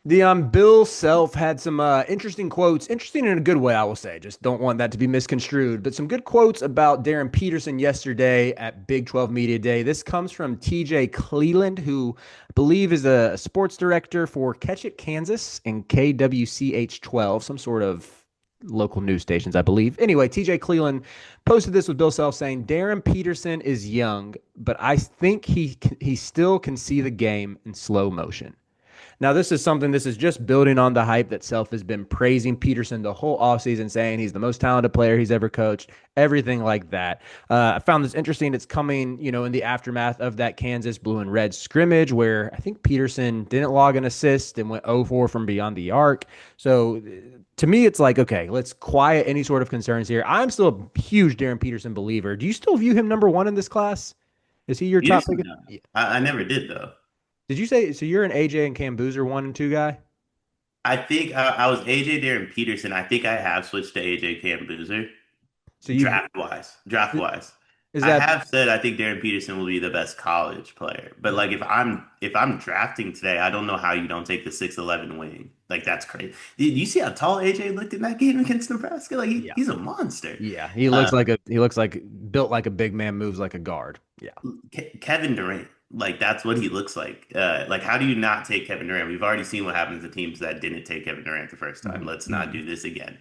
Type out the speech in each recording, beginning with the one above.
The Bill Self had some interesting quotes, interesting in a good way, I will say. Just don't want that to be misconstrued. But some good quotes about Darryn Peterson yesterday at Big 12 Media Day. This comes from TJ Cleland, who I believe is a sports director for Catch It Kansas and KWCH 12, some sort of local news stations, I believe. Anyway, TJ Cleland posted this with Bill Self saying Darryn Peterson is young, but I think he still can see the game in slow motion. Now, this is just building on the hype that Self has been praising Peterson the whole offseason, saying he's the most talented player he's ever coached, everything like that. I found this interesting. It's coming, in the aftermath of that Kansas blue and red scrimmage where I think Peterson didn't log an assist and went 0-4 from beyond the arc. So to me, it's like, okay, let's quiet any sort of concerns here. I'm still a huge Darryn Peterson believer. Do you still view him number one in this class? Is he your top Peterson, pick? no. Yeah. I never did though. Did you say so? You're an AJ and Cam Boozer 1 and 2 guy. I think I was AJ Darren Peterson. I think I have switched to AJ Cam Boozer. So you Draft wise, draft wise, is I that have said I think Darren Peterson will be the best college player. But like if I'm drafting today, I don't know how you don't take the 6'11" wing. Like that's crazy. Did you see how tall AJ looked in that game against Nebraska? Like yeah. he's a monster. Yeah, Uh, he looks like built like a big man, moves like a guard. Yeah. Kevin Durant, like that's what he looks like. Like how do you not take Kevin Durant? We've already seen what happens to teams that didn't take Kevin Durant the first time. Mhm, Let's not mhm. do this again.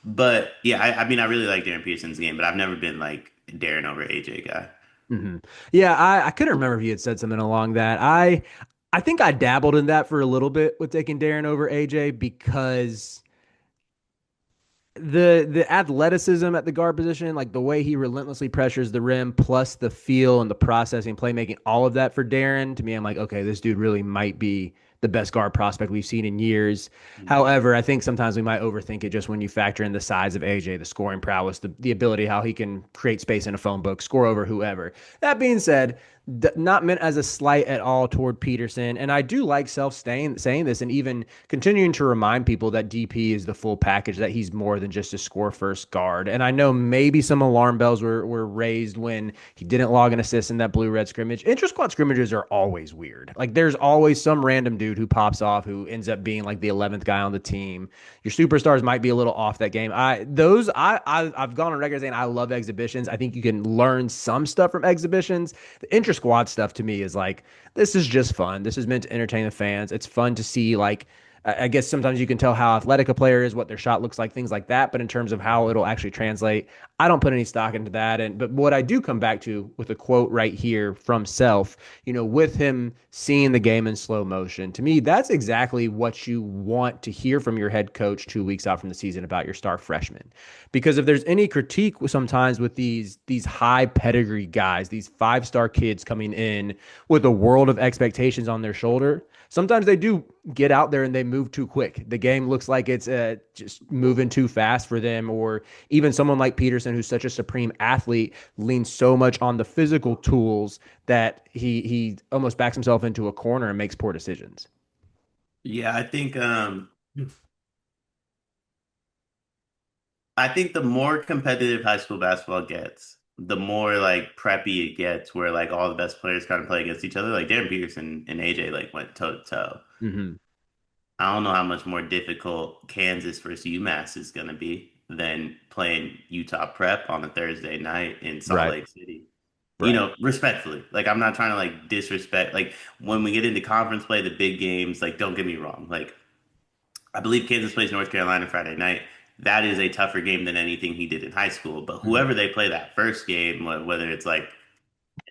But yeah, I mean, I really like Darren Peterson's game, but I've never been like Darren over AJ guy. Hmm. Yeah, I couldn't remember if you had said something along that. I think I dabbled in that for a little bit with taking Darren over AJ because the athleticism at the guard position, like the way he relentlessly pressures the rim, plus the feel and the processing, playmaking, all of that for Darren, to me, I'm like, okay, this dude really might be the best guard prospect we've seen in years. However, I think sometimes we might overthink it just when you factor in the size of AJ, the scoring prowess, the ability, how he can create space in a phone book, score over whoever. That being said, not meant as a slight at all toward Peterson. And I do like Self saying this and even continuing to remind people that DP is the full package, that he's more than just a score first guard. And I know maybe some alarm bells were raised when he didn't log an assist in that blue red scrimmage. Intra squad scrimmages are always weird. Like there's always some random dude who pops off who ends up being like the 11th guy on the team. Your superstars might be a little off that game. I've gone on record saying I love exhibitions. I think you can learn some stuff from exhibitions. The intra squad stuff to me is like, this is just fun. This is meant to entertain the fans. It's fun to see, like, I guess sometimes you can tell how athletic a player is, what their shot looks like, things like that. But in terms of how it'll actually translate, I don't put any stock into that. And but what I do come back to with a quote right here from Self, with him seeing the game in slow motion, to me, that's exactly what you want to hear from your head coach 2 weeks out from the season about your star freshman. Because if there's any critique sometimes with these high pedigree guys, these 5-star kids coming in with a world of expectations on their shoulder, sometimes they do get out there and they move too quick. The game looks like it's just moving too fast for them, or even someone like Peterson, who's such a supreme athlete, leans so much on the physical tools that he almost backs himself into a corner and makes poor decisions. Yeah, I think the more competitive high school basketball gets, the more like preppy it gets, where like all the best players kind of play against each other. Like Darren Peterson and AJ like went toe to toe. Mm-hmm. I don't know how much more difficult Kansas versus UMass is going to be than playing Utah Prep on a Thursday night in Salt Right. Lake City. Right. Respectfully, like I'm not trying to like disrespect. Like when we get into conference play, the big games, like don't get me wrong. Like I believe Kansas plays North Carolina Friday night. That is a tougher game than anything he did in high school. But Mm-hmm. whoever they play that first game, whether it's like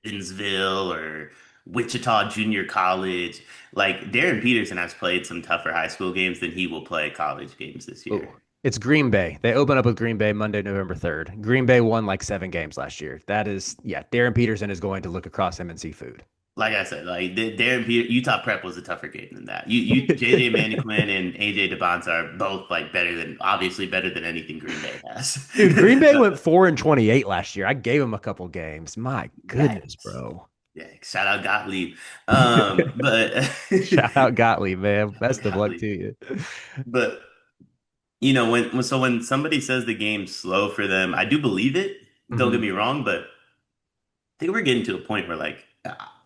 Evansville or Wichita Junior College. Like Darren Peterson has played some tougher high school games than he will play college games this year. Oh, it's Green Bay. They open up with Green Bay Monday, November 3rd. Green Bay won like 7 games last year. That is, yeah, Darren Peterson is going to look across him and see food. Like I said, like Darren Peter, Utah Prep was a tougher game than that. You JJ Maniquin and AJ DeBonta are both like obviously better than anything Green Bay has. Dude, Green Bay went 4-28 last year. I gave him a couple games. My goodness, Yikes. bro. Yeah, shout out Gottlieb. But Shout out Gottlieb, man. shout out Best of luck to Gottlieb. you. But when somebody says the game's slow for them, I do believe it. Don't get Mhm. me wrong, but I think we're getting to a point where like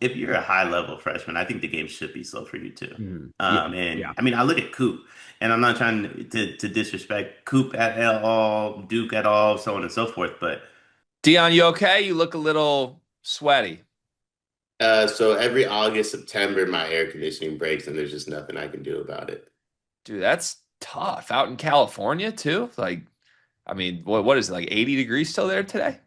if you're a high level freshman, I think the game should be slow for you too. Mhm. Yeah. And Yeah. I mean, I look at Coop, and I'm not trying to disrespect Coop at all, Duke at all, so on and so forth. But Dion, you okay? You look a little sweaty. so every August, September, my air conditioning breaks, and there's just nothing I can do about it. Dude, that's tough. Out in California too? Like, I mean, what is it, like 80 degrees still there today?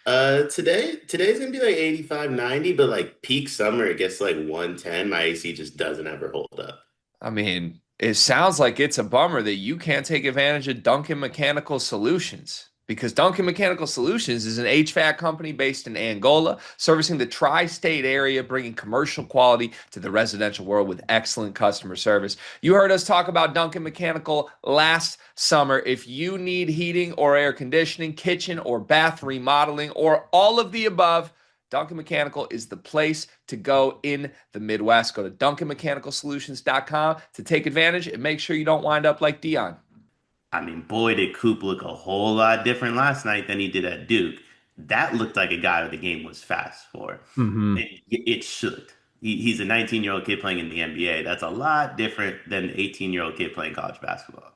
Today's gonna be like 85, 90, but like peak summer, it gets like 110. My AC just doesn't ever hold up. I mean, it sounds like it's a bummer that you can't take advantage of Duncan Mechanical Solutions because Duncan Mechanical Solutions is an HVAC company based in Angola, servicing the tri-state area, bringing commercial quality to the residential world with excellent customer service. You heard us talk about Duncan Mechanical last summer. If you need heating or air conditioning, kitchen or bath remodeling, or all of the above, Duncan Mechanical is the place to go in the Midwest. Go to DuncanMechanicalSolutions.com to take advantage and make sure you don't wind up like Dion. I mean, boy, did Coop look a whole lot different last night than he did at Duke. That looked like a guy the game was fast for. Hmm. It should. He's a 19-year-old kid playing in the NBA. That's a lot different than an 18-year-old kid playing college basketball.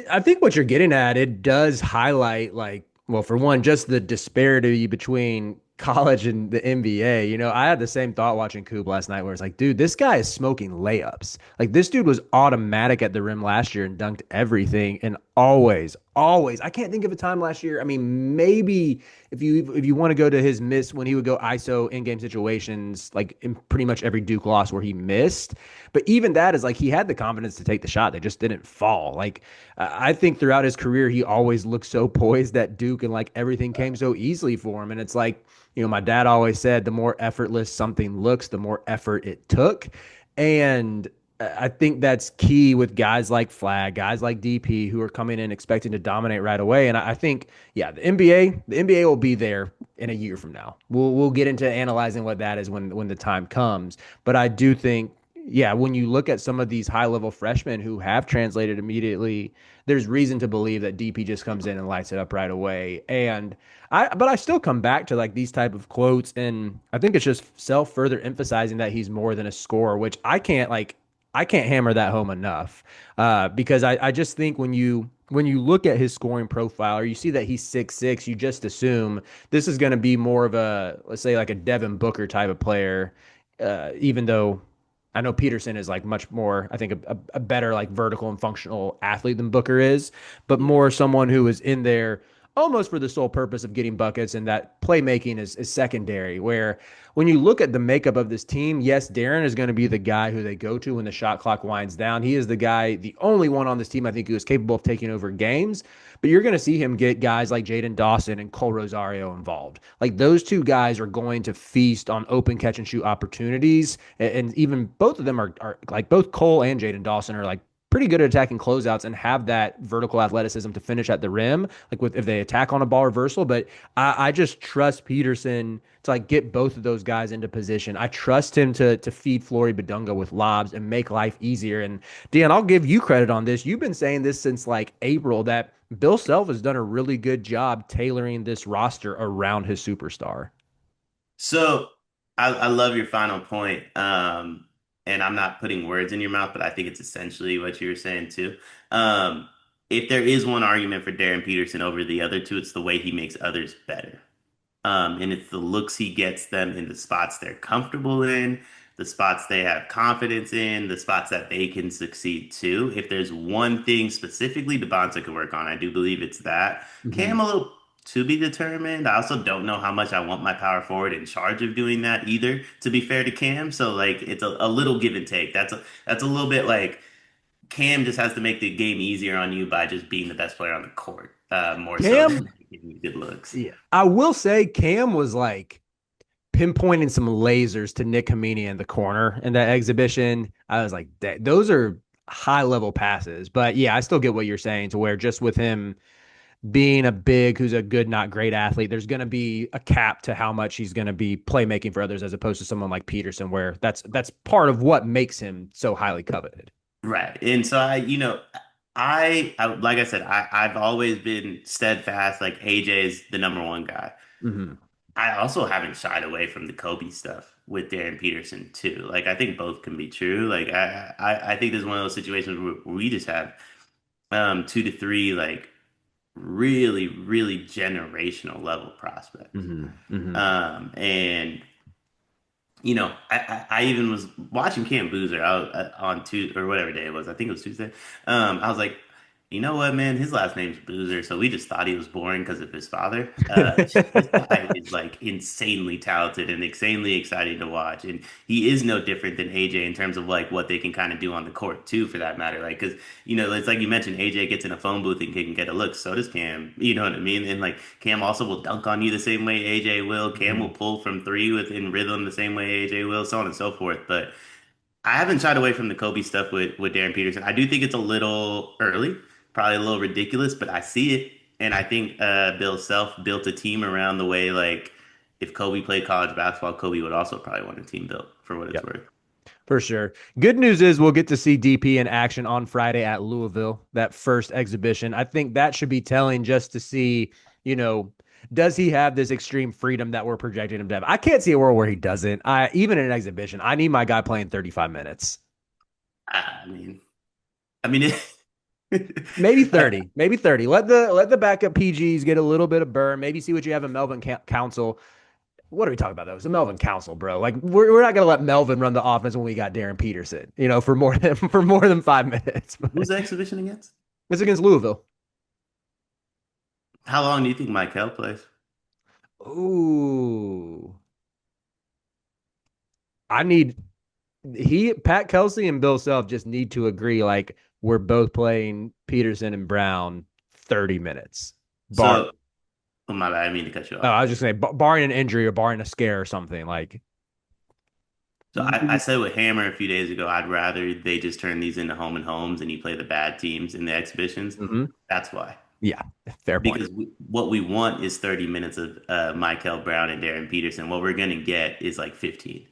I think what you're getting at, it does highlight, like, well, for one, just the disparity between college and the NBA. I had the same thought watching Coop last night where it's like, dude, this guy is smoking layups. Like, this dude was automatic at the rim last year and dunked everything. And always, always, I can't think of a time last year. I mean, maybe if you want to go to his miss when he would go ISO in game situations, like in pretty much every Duke loss where he missed. But even that is like he had the confidence to take the shot. They just didn't fall. Like, I think throughout his career, he always looked so poised at Duke and like everything came so easily for him. And it's like, my dad always said the more effortless something looks, the more effort it took. And I think that's key with guys like Flag, guys like DP who are coming in expecting to dominate right away. And I think, yeah, the NBA will be there in a year from now. We'll get into analyzing what that is when the time comes. But I do think, yeah, when you look at some of these high level freshmen who have translated immediately, there's reason to believe that DP just comes in and lights it up right away. But I still come back to like these type of quotes, and I think it's just self further emphasizing that he's more than a scorer, which I can't hammer that home enough. Because I just think when you look at his scoring profile or you see that he's 6'6", you just assume this is going to be more of a, let's say, like a Devin Booker type of player, even though I know Peterson is like much more, I think, a better like vertical and functional athlete than Booker is, but more someone who is in there almost for the sole purpose of getting buckets, and that playmaking is secondary. Where when you look at the makeup of this team, yes, Darren is going to be the guy who they go to when the shot clock winds down. He is the guy, the only one on this team I think who is capable of taking over games. But you're going to see him get guys like Jaden Dawson and Cole Rosario involved. Like those two guys are going to feast on open catch and shoot opportunities. And even both of them are like both Cole and Jaden Dawson are like pretty good at attacking closeouts and have that vertical athleticism to finish at the rim, like with if they attack on a ball reversal. But I just trust Peterson to like get both of those guys into position. I trust him to feed Flory Badunga with lobs and make life easier. And Dan, I'll give you credit on this. You've been saying this since like April that Bill Self has done a really good job tailoring this roster around his superstar. So I love your final point. And I'm not putting words in your mouth, but I think it's essentially what you were saying too. Um, if there is one argument for Darren Peterson over the other two, it's the way he makes others better. And it's the looks he gets them in the spots they're comfortable in, the spots they have confidence in, the spots that they can succeed too. If there's one thing specifically Devonta could work on, I do believe it's that. Mm-hmm. Cam a little to be determined. I also don't know how much I want my power forward in charge of doing that either, to be fair to Cam. So like it's a little give and take. That's a little bit like Cam just has to make the game easier on you by just being the best player on the court, more so Cam, than giving you good looks. yeah, I will say Cam was like pinpointing some lasers to Nick Hamini in the corner in that exhibition. I was like, those are high level passes. But yeah, I still get what you're saying to where just with him being a big, who's a good, not great athlete, there's going to be a cap to how much he's going to be playmaking for others as opposed to someone like Peterson, where that's part of what makes him so highly coveted. Right. And so I like I said, I've always been steadfast. Like AJ is the number one guy. Mm-hmm. I also haven't shied away from the Kobe stuff. with Darryn Peterson too. Like I think both can be true. Like I think there's one of those situations where we just have 2 to 3 like really generational level prospects. Hmm. And I even was watching Cam Boozer out on Tuesday or whatever day it was. I think it was Tuesday. I was like, you know what, man? His last name's Boozer, so we just thought he was boring because of his father. This guy is like insanely talented and insanely exciting to watch, and he is no different than AJ in terms of like what they can kind of do on the court too, for that matter. Like, because it's like you mentioned, AJ gets in a phone booth and can get a look. So does Cam. You know what I mean? And like Cam also will dunk on you the same way AJ will. Cam will Hmm. pull from three within rhythm the same way AJ will, so on and so forth. But I haven't shied away from the Kobe stuff with Darryn Peterson. I do think it's a little early, probably a little ridiculous, but I see it. And I think Bill Self built a team around the way, like, if Kobe played college basketball, Kobe would also probably want a team built for what it's Yep. worth. For sure. Good news is we'll get to see DP in action on Friday at Louisville, that first exhibition. I think that should be telling just to see, you know, does he have this extreme freedom that we're projecting him to have? I can't see a world where he doesn't. Even in an exhibition, I need my guy playing 35 minutes. I mean, I mean, Maybe I, 30, maybe 30. Let the backup PGs get a little bit of burn. Maybe see what you have in Melvin Council. What are we talking about though? It's a Melvin Council, bro. Like we're not gonna let Melvin run the offense when we got Darryn Peterson, for more than for more than 5 minutes. who's the exhibition against? It's against Louisville. How long do you think Michael plays? Ooh. I need Pat Kelsey and Bill Self just need to agree like we're both playing Peterson and Brown 30 minutes. Bar So, oh my bad, I didn't mean to cut you Oh, off. I was just saying, barring an injury or barring a scare or something, like So I said with Hammer a few days ago, I'd rather they just turn these into home and homes and you play the bad teams in the exhibitions. mhm. That's why. Yeah, fair point. Because what we want is 30 minutes of Michael Brown and Darryn Peterson. What we're going to get is like 15.